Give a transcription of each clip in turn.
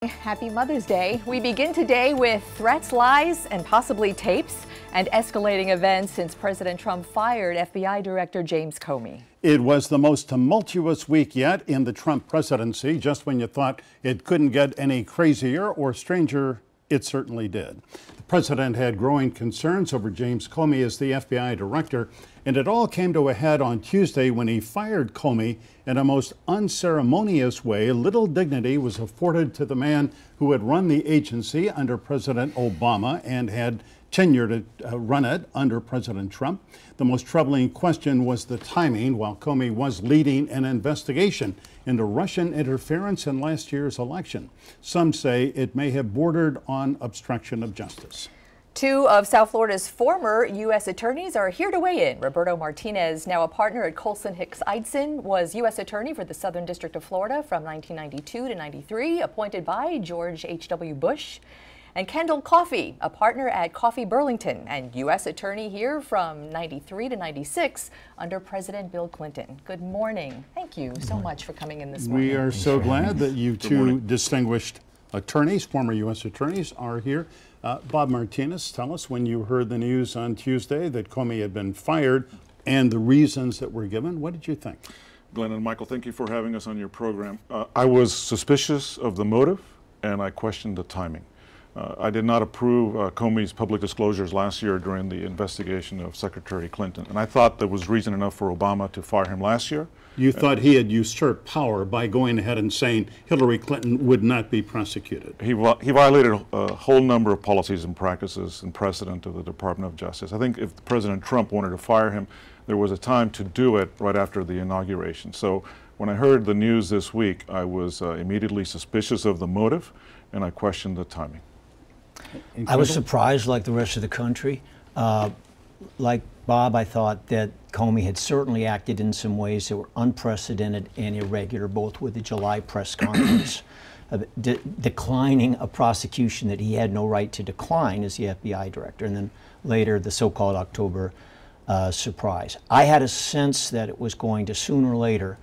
Happy Mother's Day. We begin today with threats, lies, and possibly tapes, and escalating events since President Trump fired FBI Director James Comey. It was the most tumultuous week yet in the Trump presidency. Just when you thought it couldn't get any crazier or stranger, it certainly did. The president had growing concerns over James Comey as the FBI director, and it all came to a head on Tuesday when he fired Comey in a most unceremonious way. Little dignity was afforded to the man who had run the agency under President Obama and had tenure to run it under President Trump. The most troubling question was the timing while Comey was leading an investigation into Russian interference in last year's election. Some say it may have bordered on obstruction of justice. Two of South Florida's former U.S. attorneys are here to weigh in. Roberto Martinez, now a partner at Colson Hicks Eidson, was U.S. attorney for the Southern District of Florida from 1992 to 93, appointed by George H.W. Bush. And Kendall Coffey, a partner at Coffey Burlington and U.S. attorney here from 93 to 96 under President Bill Clinton. Good morning. Thank you so much for coming in this morning. We are so glad that you two distinguished attorneys, former U.S. attorneys, are here. Bob Martinez, tell us when you heard the news on Tuesday that Comey had been fired and the reasons that were given. What did you think? Glenn and Michael, thank you for having us on your program. I was suspicious of the motive and I questioned the timing. I did not approve Comey's public disclosures last year during the investigation of Secretary Clinton, and I thought there was reason enough for Obama to fire him last year. You thought he had usurped power by going ahead and saying Hillary Clinton would not be prosecuted. He violated a whole number of policies and practices and precedent of the Department of Justice. I think if President Trump wanted to fire him, there was a time to do it right after the inauguration. So when I heard the news this week, I was immediately suspicious of the motive, and I questioned the timing. I was surprised, like the rest of the country. Like Bob, I thought that Comey had certainly acted in some ways that were unprecedented and irregular, both with the July press conference, declining a prosecution that he had no right to decline as the FBI director, and then later the so-called October surprise. I had a sense that it was going to sooner or later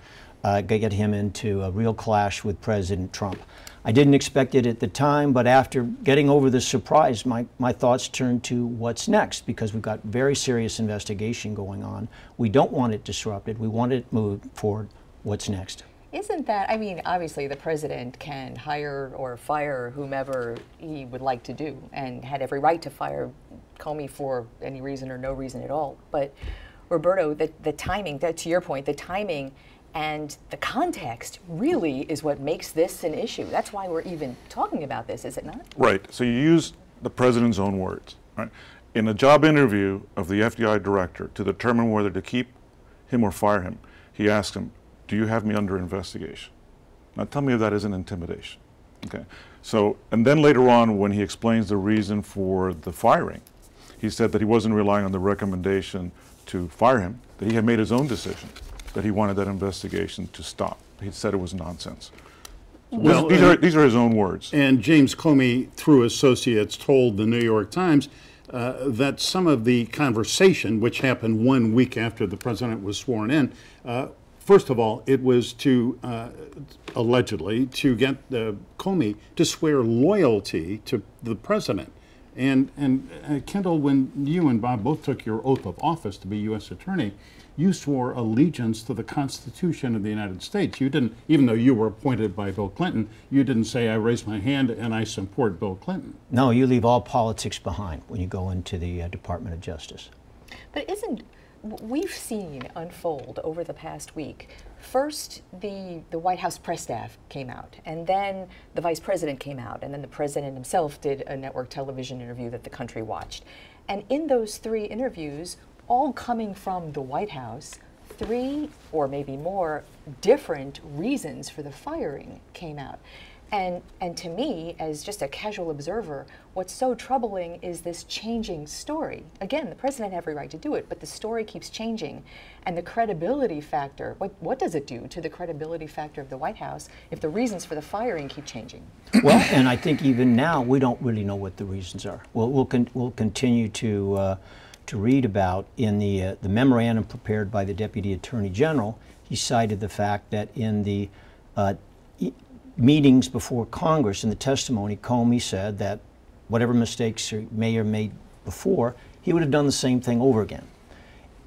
get him into a real clash with President Trump. I didn't expect it at the time, but after getting over the surprise, my thoughts turned to what's next, because we've got very serious investigation going on. We don't want it disrupted. We want it moved forward. What's next? Isn't that, I mean, obviously the president can hire or fire whomever he would like to do and had every right to fire Comey for any reason or no reason at all. But Roberto, the timing, to your point, the timing and the context really is what makes this an issue. That's why we're even talking about this, is it not? Right. So you use the president's own words. Right? In a job interview of the FBI director to determine whether to keep him or fire him, he asked him, "Do you have me under investigation?" Now tell me if that isn't intimidation. Okay. So, and then later on, when he explains the reason for the firing, he said that he wasn't relying on the recommendation to fire him, that he had made his own decision, that he wanted that investigation to stop. He said it was nonsense. Well, these are his own words. And James Comey, through associates, told the New York Times that some of the conversation, which happened 1 week after the president was sworn in, first of all, it was to, allegedly, to get Comey to swear loyalty to the president. And Kendall, when you and Bob both took your oath of office to be U.S. attorney, you swore allegiance to the Constitution of the United States. You didn't, even though you were appointed by Bill Clinton, you didn't say, "I raise my hand and I support Bill Clinton." No, you leave all politics behind when you go into the Department of Justice. But we've seen unfold over the past week. First, the White House press staff came out, and then the vice president came out, and then the president himself did a network television interview that the country watched. And in those three interviews, all coming from the White House, 3 or maybe more different reasons for the firing came out. And to me, as just a casual observer, what's so troubling is this changing story. Again, the president had every right to do it, but the story keeps changing. And the credibility factor, what does it do to the credibility factor of the White House if the reasons for the firing keep changing? Well, and I think even now, we don't really know what the reasons are. We'll continue to read about in the memorandum prepared by the Deputy Attorney General. He cited the fact that in the meetings before Congress, in the testimony, Comey said that whatever mistakes he may have made before, he would have done the same thing over again.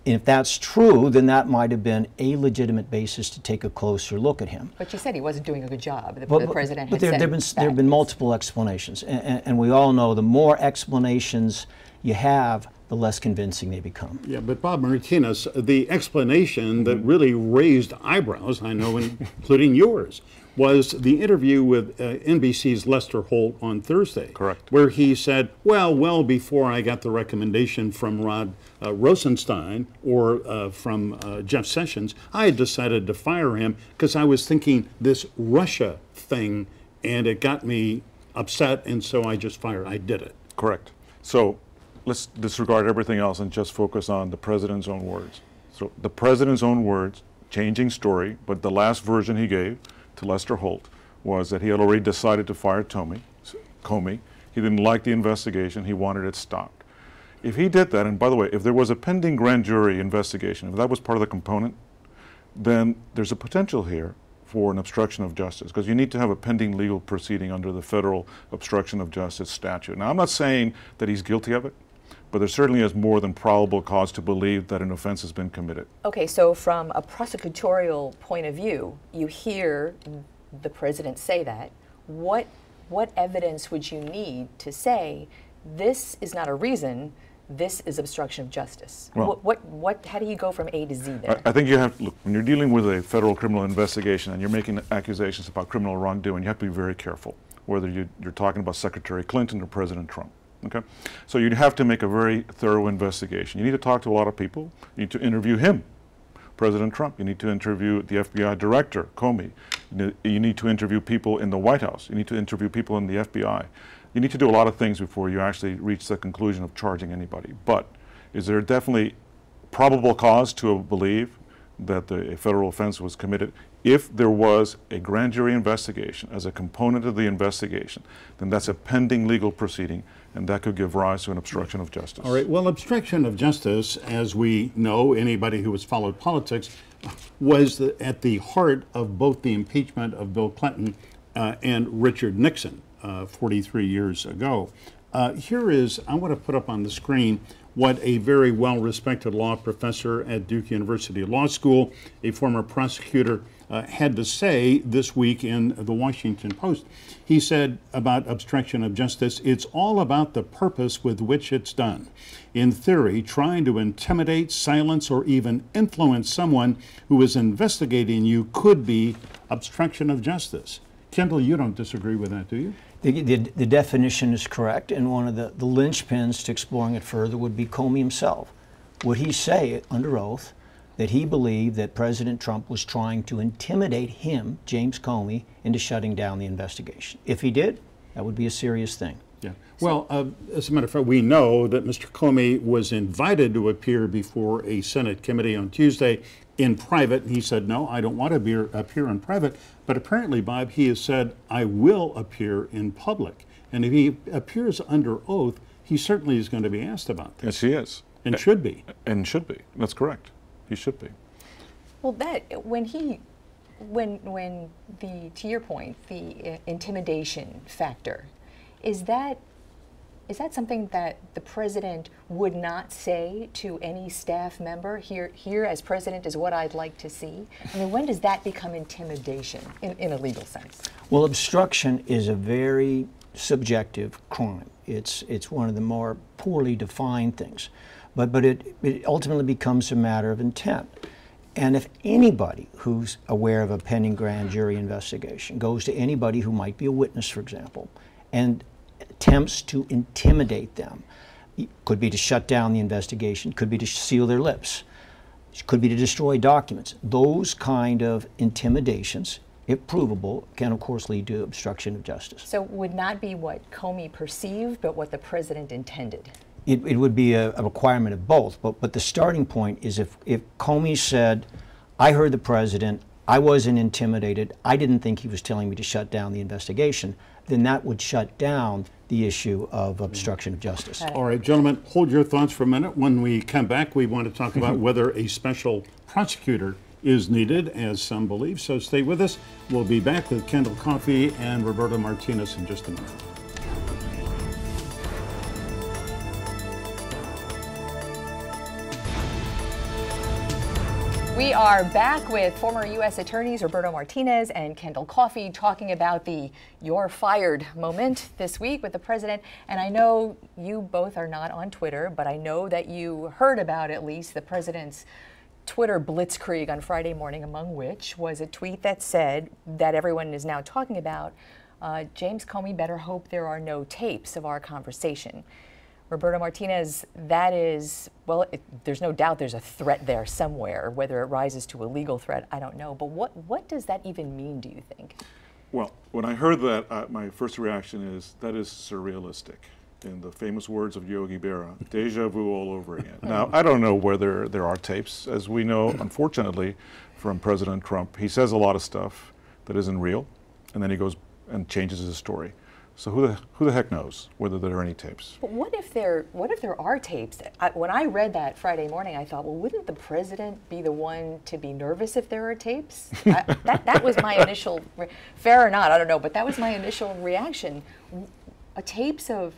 And if that's true, then that might have been a legitimate basis to take a closer look at him. But you said he wasn't doing a good job. The president but had said there have been multiple explanations. And we all know the more explanations you have, the less convincing they become. Yeah, but Bob Martinez, the explanation that really raised eyebrows, I know, including yours, was the interview with NBC's Lester Holt on Thursday. Correct. Where he said, well before I got the recommendation from Rod Rosenstein or from Jeff Sessions, I had decided to fire him because I was thinking this Russia thing, and it got me upset, and so I just fired. I did it. Correct. So let's disregard everything else and just focus on the president's own words. So the president's own words, changing story, but the last version he gave to Lester Holt was that he had already decided to fire Comey. He didn't like the investigation. He wanted it stopped. If he did that, and by the way, if there was a pending grand jury investigation, if that was part of the component, then there's a potential here for an obstruction of justice, because you need to have a pending legal proceeding under the federal obstruction of justice statute. Now, I'm not saying that he's guilty of it, but there certainly is more than probable cause to believe that an offense has been committed. Okay, so from a prosecutorial point of view, you hear the president say that. What evidence would you need to say this is not a reason, this is obstruction of justice? Well, how do you go from A to Z there? I think you have to look, when you're dealing with a federal criminal investigation and you're making accusations about criminal wrongdoing, you have to be very careful, whether you're talking about Secretary Clinton or President Trump. Okay, so you have to make a very thorough investigation. You need to talk to a lot of people. You need to interview him, President Trump. You need to interview the FBI director, Comey. You need to interview people in the White House. You need to interview people in the FBI. You need to do a lot of things before you actually reach the conclusion of charging anybody. But is there definitely probable cause to believe that a federal offense was committed? If there was a grand jury investigation as a component of the investigation, then that's a pending legal proceeding, and that could give rise to an obstruction of justice. All right, well, obstruction of justice, as we know, anybody who has followed politics, was at the heart of both the impeachment of Bill Clinton and Richard Nixon 43 years ago. Here is, I want to put up on the screen what a very well-respected law professor at Duke University Law School, a former prosecutor, had to say this week in the Washington Post. He said about obstruction of justice, it's all about the purpose with which it's done. In theory, trying to intimidate, silence, or even influence someone who is investigating you could be obstruction of justice. Kendall, you don't disagree with that, do you? The definition is correct, and one of the linchpins to exploring it further would be Comey himself. Would he say under oath that he believed that President Trump was trying to intimidate him, James Comey, into shutting down the investigation? If he did, that would be a serious thing. Yeah. Well, as a matter of fact, we know that Mr. Comey was invited to appear before a Senate committee on Tuesday in private. He said, no, I don't want to appear in private. But apparently, Bob, he has said, I will appear in public. And if he appears under oath, he certainly is going to be asked about this. Yes, he is. And should be. And should be. That's correct. He should be. Well, that, to your point, the intimidation factor, is that something that the president would not say to any staff member? Here as president is what I'd like to see. I mean, when does that become intimidation in a legal sense? Well, obstruction is a very subjective crime. It's one of the more poorly defined things, but it ultimately becomes a matter of intent. And if anybody who's aware of a pending grand jury investigation goes to anybody who might be a witness, for example, and attempts to intimidate them, could be to shut down the investigation, could be to seal their lips, could be to destroy documents. Those kind of intimidations, if provable, can of course lead to obstruction of justice. So it would not be what Comey perceived, but what the president intended? It would be a requirement of both, but the starting point is if Comey said, I heard the president, I wasn't intimidated, I didn't think he was telling me to shut down the investigation, then that would shut down the issue of obstruction of justice. All right, gentlemen, hold your thoughts for a minute. When we come back, we want to talk about whether a special prosecutor is needed, as some believe. So stay with us. We'll be back with Kendall Coffey and Roberto Martinez in just a moment. We are back with former U.S. attorneys Roberto Martinez and Kendall Coffey talking about the "you're fired" moment this week with the president. And I know you both are not on Twitter, but I know that you heard about at least the president's Twitter blitzkrieg on Friday morning, among which was a tweet that said that everyone is now talking about, James Comey better hope there are no tapes of our conversation. Roberto Martinez, that is, well, there's no doubt there's a threat there somewhere. Whether it rises to a legal threat, I don't know. But what does that even mean, do you think? Well, when I heard that, my first reaction is that is surrealistic. In the famous words of Yogi Berra, deja vu all over again. Now, I don't know whether there are tapes. As we know, unfortunately, from President Trump, he says a lot of stuff that isn't real, and then he goes and changes his story. So who the heck knows whether there are any tapes? But what if there are tapes? When I read that Friday morning, I thought, well, wouldn't the president be the one to be nervous if there are tapes? That was my initial, fair or not, I don't know, but that was my initial reaction. Tapes of,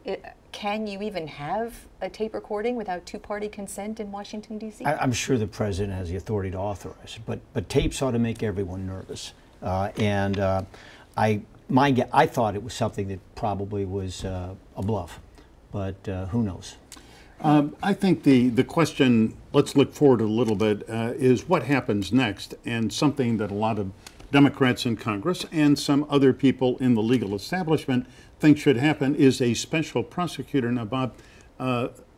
can you even have a tape recording without two-party consent in Washington, D.C.? I'm sure the president has the authority to authorize it, but tapes ought to make everyone nervous. I thought it was something that probably was a bluff, but who knows? I think the question, let's look forward a little bit, is what happens next, and something that a lot of Democrats in Congress and some other people in the legal establishment think should happen is a special prosecutor. Now, Bob,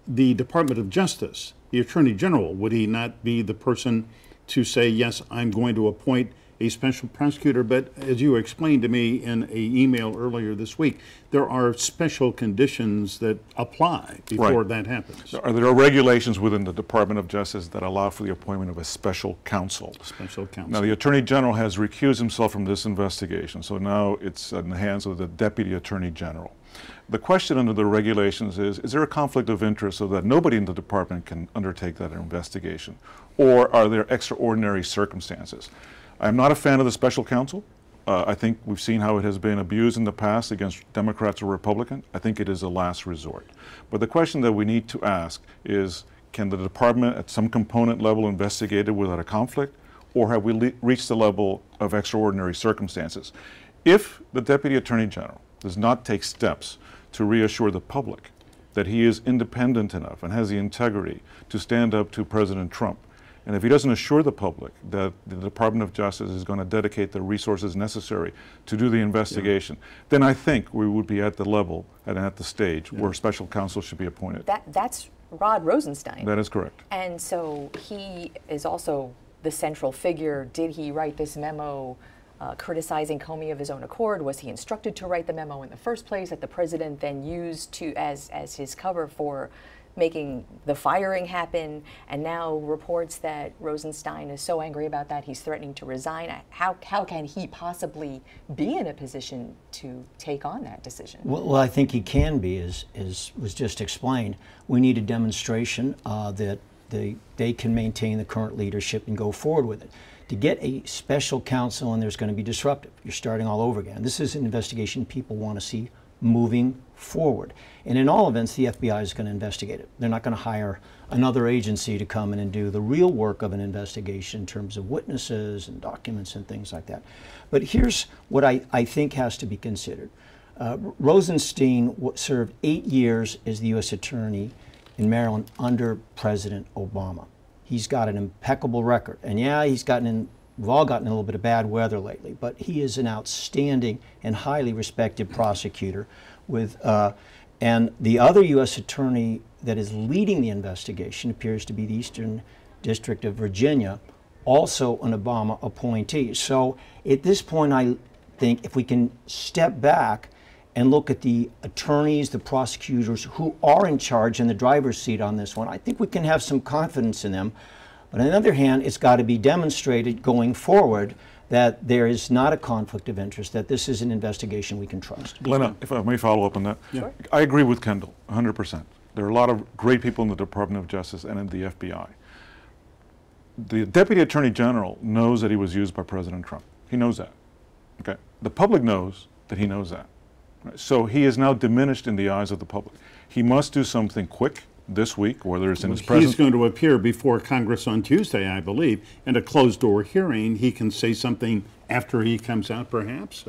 the Department of Justice, the Attorney General, would he not be the person to say, yes, I'm going to appoint a special prosecutor? But as you explained to me in an email earlier this week, there are special conditions that apply before that happens. There are regulations within the Department of Justice that allow for the appointment of a special counsel. Special counsel. Now, the Attorney General has recused himself from this investigation, so now it's in the hands of the Deputy Attorney General. The question under the regulations is there a conflict of interest so that nobody in the department can undertake that investigation? Or are there extraordinary circumstances? I'm not a fan of the special counsel. I think we've seen how it has been abused in the past against Democrats or Republicans. I think it is a last resort. But the question that we need to ask is, can the department at some component level investigate it without a conflict? Or have we reached the level of extraordinary circumstances? If the Deputy Attorney General does not take steps to reassure the public that he is independent enough and has the integrity to stand up to President Trump, and if he doesn't assure the public that the Department of Justice is going to dedicate the resources necessary to do the investigation, then I think we would be at the level and at the stage where special counsel should be appointed. That's Rod Rosenstein. That is correct. And so he is also the central figure. Did he write this memo criticizing Comey of his own accord? Was he instructed to write the memo in the first place that the president then used as his cover for making the firing happen? And now reports that Rosenstein is so angry about that he's threatening to resign. How can he possibly be in a position to take on that decision? Well, I think he can be, as was just explained. We need a demonstration that they can maintain the current leadership and go forward with it. To get a special counsel, and there's going to be disruptive. You're starting all over again. This is an investigation people want to see moving forward. And in all events, the FBI is going to investigate it. They're not going to hire another agency to come in and do the real work of an investigation in terms of witnesses and documents and things like that. But here's what I think has to be considered. Rosenstein served 8 years as the U.S. Attorney in Maryland under President Obama. He's got an impeccable record. And yeah, we've all gotten in a little bit of bad weather lately, but he is an outstanding and highly respected prosecutor and the other U.S. attorney that is leading the investigation appears to be the Eastern District of Virginia, also an Obama appointee. So at this point, I think if we can step back and look at the attorneys, the prosecutors who are in charge in the driver's seat on this one, I think we can have some confidence in them. But on the other hand, it's got to be demonstrated going forward that there is not a conflict of interest, that this is an investigation we can trust. Lena, if I may follow up on that. Sure. I agree with Kendall, 100%. There are a lot of great people in the Department of Justice and in the FBI. The Deputy Attorney General knows that he was used by President Trump. He knows that. Okay. The public knows that he knows that. Right? So he is now diminished in the eyes of the public. He must do something quick this week, whether it's in his presence. He's going to appear before Congress on Tuesday, I believe, in a closed-door hearing. He can say something after he comes out, perhaps?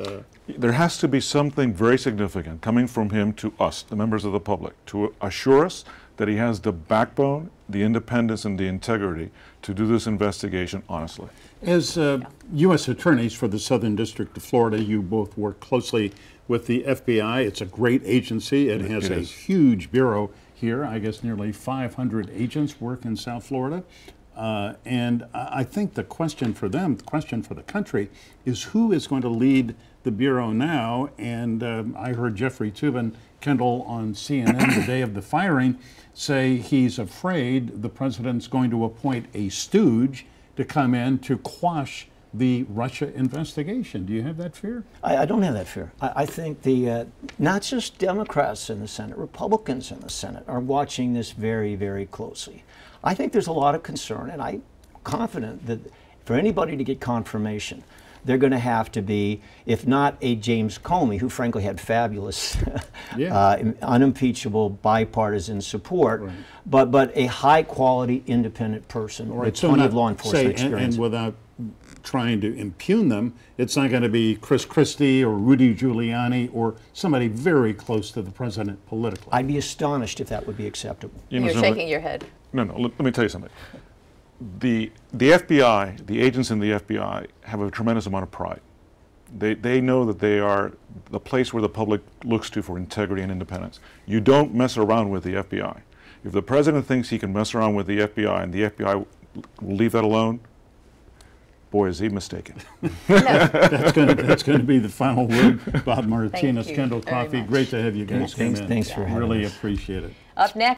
There has to be something very significant coming from him to us, the members of the public, to assure us that he has the backbone, the independence, and the integrity to do this investigation honestly. As U.S. attorneys for the Southern District of Florida, you both work closely with the FBI. It's a great agency. It has a huge bureau here. I guess nearly 500 agents work in South Florida. And I think the question for them, the question for the country, is who is going to lead the Bureau now? And I heard Jeffrey Toobin Kendall on CNN the day of the firing say he's afraid the president's going to appoint a stooge to come in to quash the Russia investigation. Do you have that fear? I don't have that fear. I think not just Democrats in the Senate, Republicans in the Senate are watching this very, very closely. I think there's a lot of concern, and I'm confident that for anybody to get confirmation, they're going to have to be, if not a James Comey, who frankly had fabulous, unimpeachable bipartisan support, right, but a high-quality, independent person with plenty of law enforcement experience. And without trying to impugn them, it's not going to be Chris Christie or Rudy Giuliani or somebody very close to the president politically. I'd be astonished if that would be acceptable. You're shaking your head. No, let me tell you something. The FBI, the agents in the FBI, have a tremendous amount of pride. They know that they are the place where the public looks to for integrity and independence. You don't mess around with the FBI. If the president thinks he can mess around with the FBI and the FBI will leave that alone, boy, is he mistaken. That's going to be the final word. Bob Martinez, Kendall Coffey, great to have you guys come in. Thanks for having us. Really appreciate it. Up next.